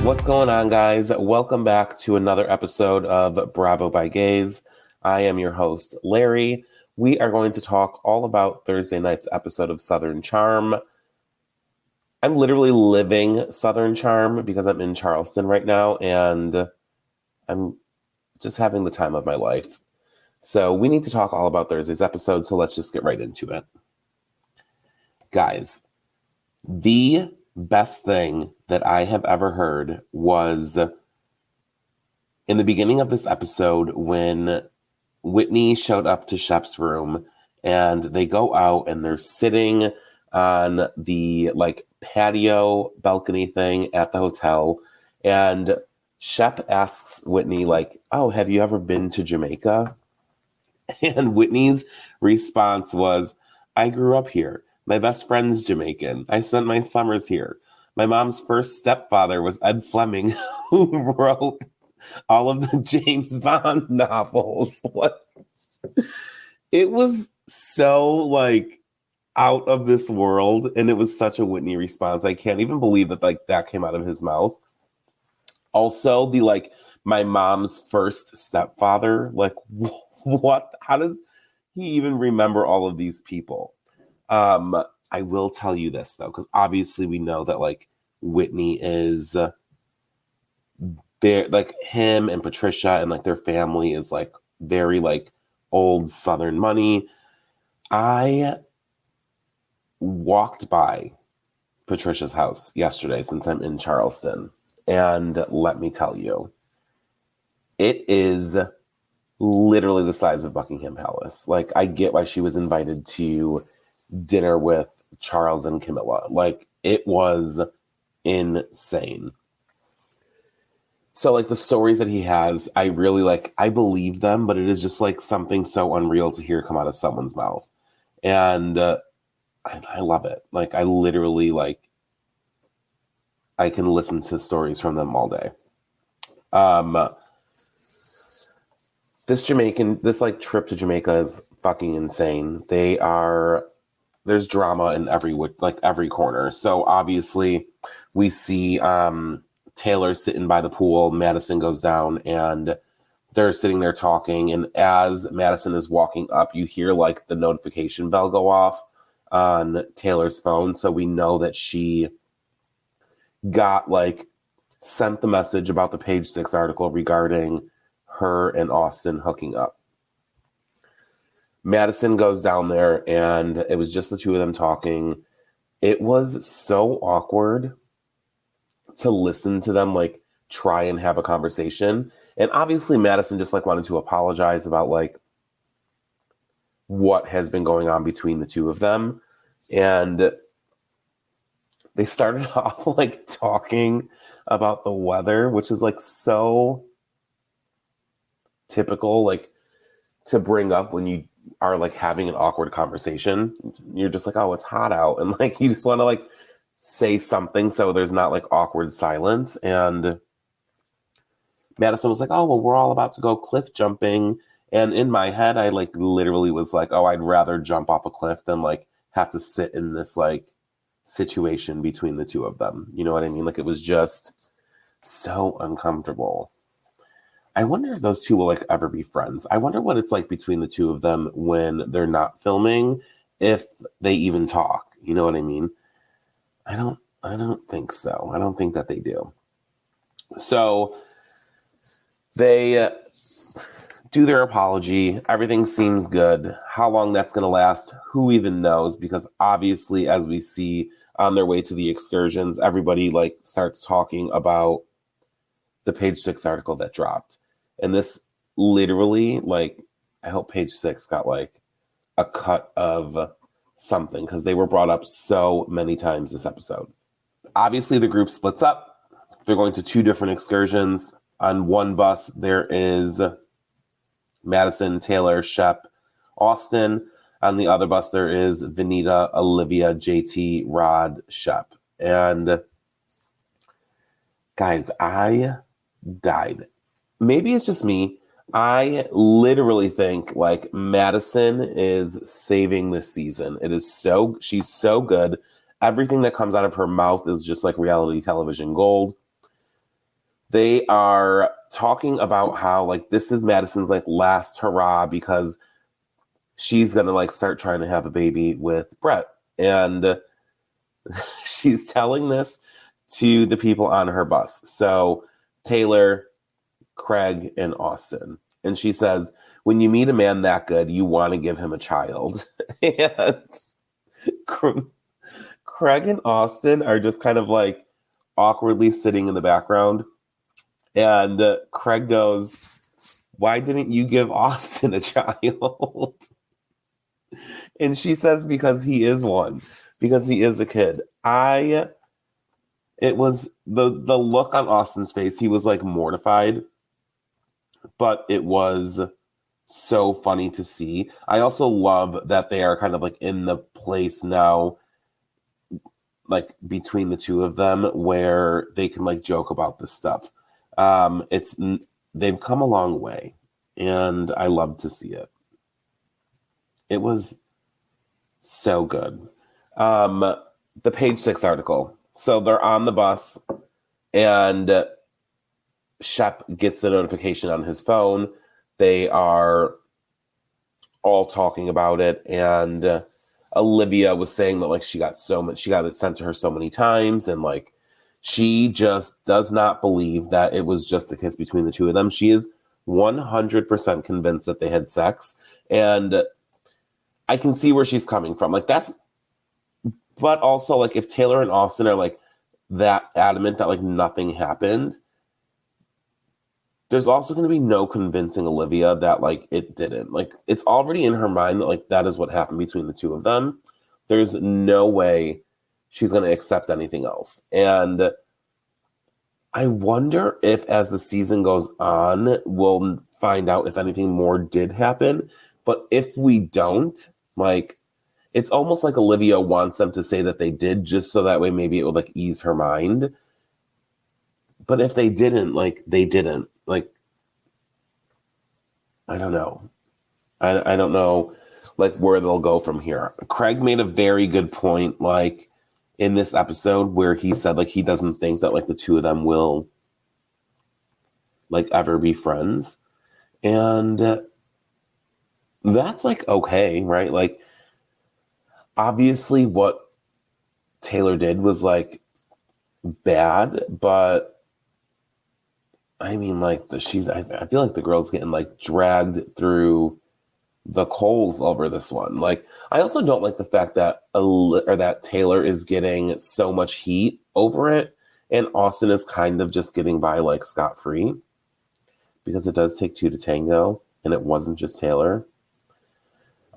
What's going on, guys? Welcome back to another episode of Bravo by Gays. I am your host, Larry. We are going to talk all about Thursday night's episode of Southern Charm. I'm literally living Southern Charm because I'm in Charleston right now, and I'm just having the time of my life. So we need to talk all about Thursday's episode, so let's just get right into it. Guys, the best thing that I have ever heard was in the beginning of this episode when Whitney showed up to Shep's room and they go out and they're sitting on the patio balcony thing at the hotel, and Shep asks Whitney oh, have you ever been to Jamaica? And Whitney's response was, I grew up here. My best friend's Jamaican. I spent my summers here. My mom's first stepfather was Ed Fleming, who wrote all of the James Bond novels. What? It was so out of this world, and it was such a Whitney response. I can't even believe that that came out of his mouth. Also, the my mom's first stepfather. What? How does he even remember all of these people? I will tell you this though, because obviously we know that Whitney is there, him and Patricia and their family is very old Southern money. I walked by Patricia's house yesterday since I'm in Charleston, and let me tell you, it is literally the size of Buckingham Palace. I get why she was invited to dinner with Charles and Camilla. It was insane. So the stories that he has, I really I believe them, but it is just something so unreal to hear come out of someone's mouth. And I love it. I literally I can listen to stories from them all day. This trip to Jamaica is fucking insane. There's drama in every corner. So obviously we see Taylor sitting by the pool. Madison goes down and they're sitting there talking. And as Madison is walking up, you hear the notification bell go off on Taylor's phone. So we know that she got sent the message about the Page 6 article regarding her and Austin hooking up. Madison goes down there and it was just the two of them talking. It was so awkward to listen to them try and have a conversation. And obviously Madison just wanted to apologize about what has been going on between the two of them. And they started off talking about the weather, which is so typical to bring up when you are having an awkward conversation. You're just oh, it's hot out, and you just want to say something so there's not awkward silence. And Madison was oh, well, we're all about to go cliff jumping, and in my head I literally was oh, I'd rather jump off a cliff than have to sit in this situation between the two of them. You know what I mean? It was just so uncomfortable. I wonder if those two will ever be friends. I wonder what it's between the two of them when they're not filming, if they even talk. You know what I mean? I don't think so. I don't think that they do. So they do their apology. Everything seems good. How long that's going to last, who even knows? Because obviously, as we see on their way to the excursions, everybody starts talking about the Page 6 article that dropped. And this literally, I hope Page 6 got a cut of something, because they were brought up so many times this episode. Obviously, the group splits up. They're going to two different excursions. On one bus, there is Madison, Taylor, Shep, Austin. On the other bus, there is Venita, Olivia, JT, Rod, Shep. And guys, I died. Maybe it's just me. I literally think Madison is saving this season. She's so good. Everything that comes out of her mouth is just reality television gold. They are talking about how like this is Madison's like last hurrah because she's gonna like start trying to have a baby with Brett. And she's telling this to the people on her bus. So Taylor, Craig, and Austin. And she says, when you meet a man that good, you want to give him a child. And Craig and Austin are just kind of like awkwardly sitting in the background. And Craig goes, why didn't you give Austin a child? And she says, because he is one, because he is a kid. It was the look on Austin's face. He was like mortified, but it was so funny to see. I also love that they are kind of like in the place now, like between the two of them, where they can like joke about this stuff. They've come a long way, and I love to see it. It was so good. The page 6 article. So they're on the bus, and Shep gets the notification on his phone. They are all talking about it, and Olivia was saying that like she got it sent to her so many times, and like she just does not believe that it was just a kiss between the two of them. She is 100% convinced that they had sex, and I can see where she's coming from. Like that's, but also like if Taylor and Austin are like that adamant that like nothing happened, there's also going to be no convincing Olivia that like it didn't. Like it's already in her mind that like that is what happened between the two of them. There's no way she's going to accept anything else. And I wonder if as the season goes on, we'll find out if anything more did happen. But if we don't, like, it's almost like Olivia wants them to say that they did just so that way maybe it would like ease her mind. But if they didn't, like they didn't. Like, I don't know. I don't know like where they'll go from here. Craig made a very good point, like in this episode where he said like he doesn't think that like the two of them will like ever be friends. And that's like okay, right? Like obviously what Taylor did was like bad, but I mean, like I feel like the girl's getting like dragged through the coals over this one. Like, I also don't like the fact that that Taylor is getting so much heat over it, and Austin is kind of just getting by like scot-free, because it does take two to tango, and it wasn't just Taylor.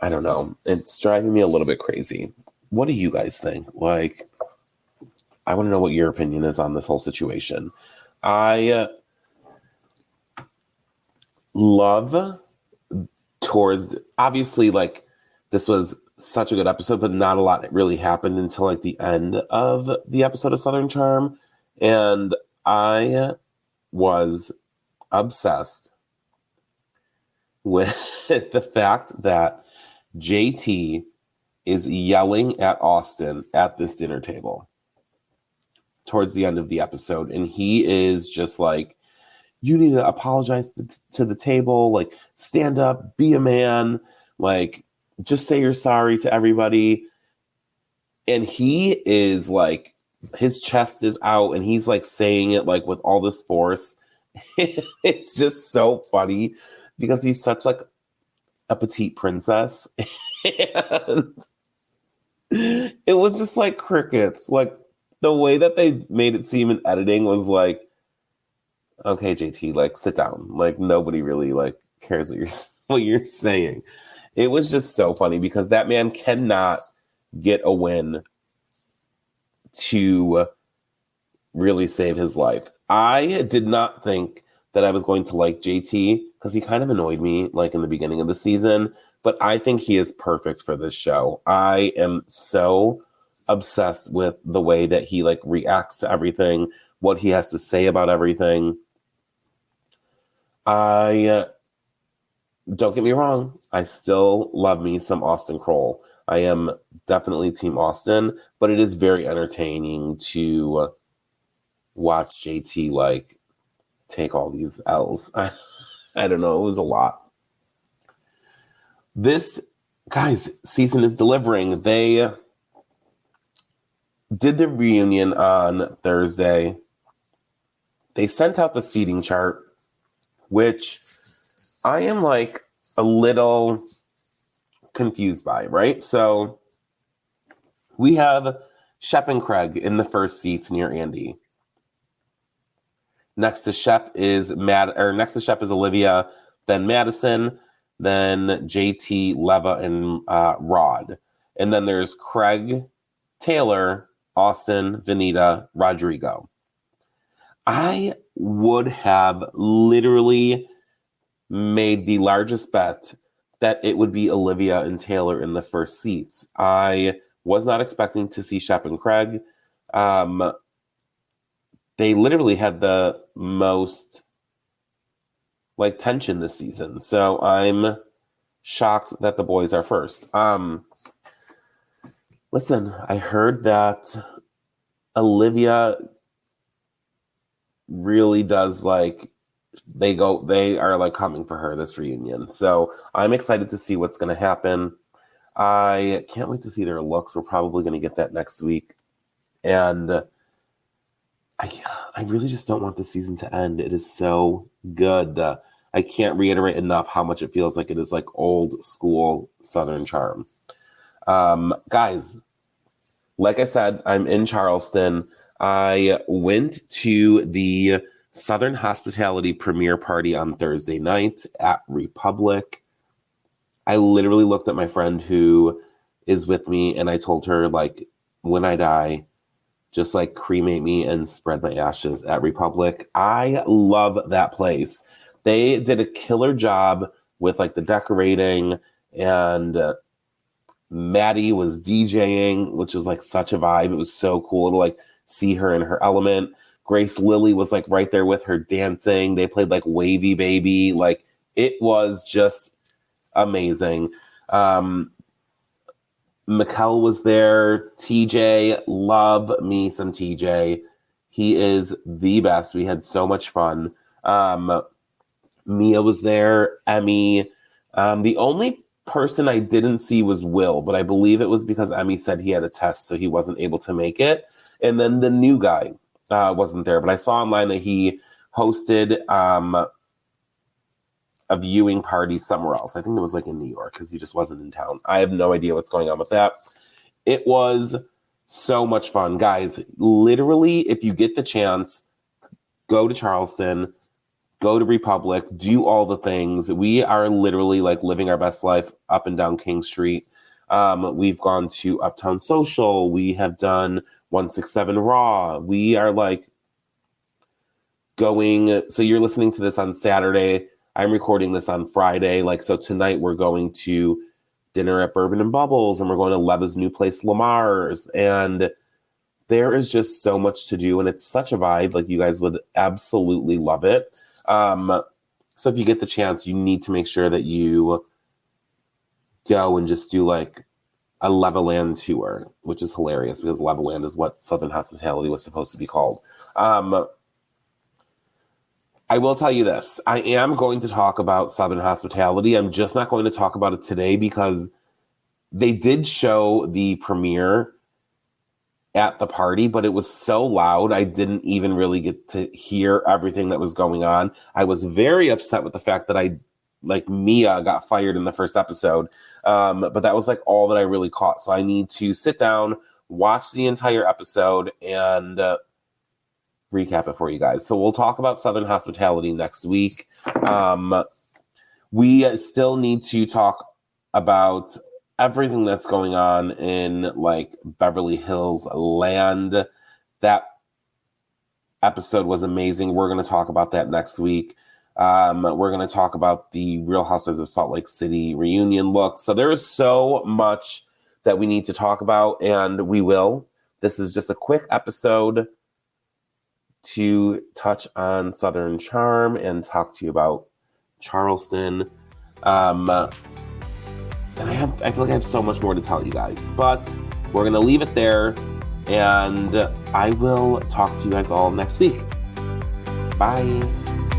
I don't know. It's driving me a little bit crazy. What do you guys think? Like, I want to know what your opinion is on this whole situation. I love towards, obviously, like, this was such a good episode, but not a lot really happened until like the end of the episode of Southern Charm. And I was obsessed with the fact that JT is yelling at Austin at this dinner table towards the end of the episode. And he is just like, you need to apologize to the table, like stand up, be a man, like just say you're sorry to everybody. And he is like, his chest is out and he's like saying it like with all this force. It's just so funny because he's such like a petite princess. And it was just like crickets. Like the way that they made it seem in editing was like, okay, JT, like sit down. Like nobody really like cares what you're saying. It was just so funny because that man cannot get a win to really save his life. I did not think that I was going to like JT because he kind of annoyed me like in the beginning of the season, but I think he is perfect for this show. I am so obsessed with the way that he like reacts to everything, what he has to say about everything. I don't get me wrong, I still love me some Austin Kroll. I am definitely Team Austin, but it is very entertaining to watch JT like take all these L's. I don't know. It was a lot. This, guys, season is delivering. They did the reunion on Thursday. They sent out the seating chart, which I am like a little confused by, right? So we have Shep and Craig in the first seats near Andy. Next to Shep is Olivia, then Madison, then JT, Leva, and Rod. And then there's Craig, Taylor, Austin, Vanita, Rodrigo. I would have literally made the largest bet that it would be Olivia and Taylor in the first seats. I was not expecting to see Shep and Craig. They literally had the most like tension this season. So I'm shocked that the boys are first. Listen, I heard that Olivia really does like, they are like coming for her this reunion. So I'm excited to see what's going to happen. I can't wait to see their looks. We're probably going to get that next week. And I really just don't want the season to end. It is so good. I can't reiterate enough how much it feels like it is like old school Southern charm. Guys, like I said, I'm in Charleston. I went to the Southern Hospitality premiere party on Thursday night at Republic. I literally looked at my friend who is with me and I told her, like, when I die, just like cremate me and spread my ashes at Republic. I love that place. They did a killer job with like the decorating, and Maddie was DJing, which was like such a vibe. It was so cool to like see her in her element. Grace Lilly was like right there with her dancing. They played like Wavy Baby. Like it was just amazing. Mikkel was there. TJ, love me some TJ. He is the best. We had so much fun. Mia was there. Emmy. The only person I didn't see was Will, but I believe it was because Emmy said he had a test, so he wasn't able to make it. And then the new guy wasn't there, but I saw online that he hosted a viewing party somewhere else. I think it was like in New York because he just wasn't in town. I have no idea what's going on with that. It was so much fun. Guys, literally, if you get the chance, go to Charleston, go to Republic, do all the things. We are literally like living our best life up and down King Street. We've gone to Uptown Social. We have done 167 Raw. We are like going, so you're listening to this on Saturday. I'm recording this on Friday. Like, so tonight we're going to dinner at Bourbon and Bubbles, and we're going to Leva's new place, Lamar's. And there is just so much to do, and it's such a vibe. Like, you guys would absolutely love it. So if you get the chance, you need to make sure that you go and just do like a Levaland tour, which is hilarious because Levaland is what Southern Hospitality was supposed to be called. I will tell you this. I am going to talk about Southern Hospitality. I'm just not going to talk about it today because they did show the premiere at the party, but it was so loud, I didn't even really get to hear everything that was going on. I was very upset with the fact that Mia got fired in the first episode. But that was like all that I really caught. So I need to sit down, watch the entire episode, and recap it for you guys. So we'll talk about Southern Hospitality next week. We still need to talk about everything that's going on in like Beverly Hills land. That episode was amazing. We're going to talk about that next week. We're going to talk about the Real Housewives of Salt Lake City reunion look. So there is so much that we need to talk about, and we will. This is just a quick episode to touch on Southern charm and talk to you about Charleston. And I feel like I have so much more to tell you guys, but we're going to leave it there, and I will talk to you guys all next week. Bye.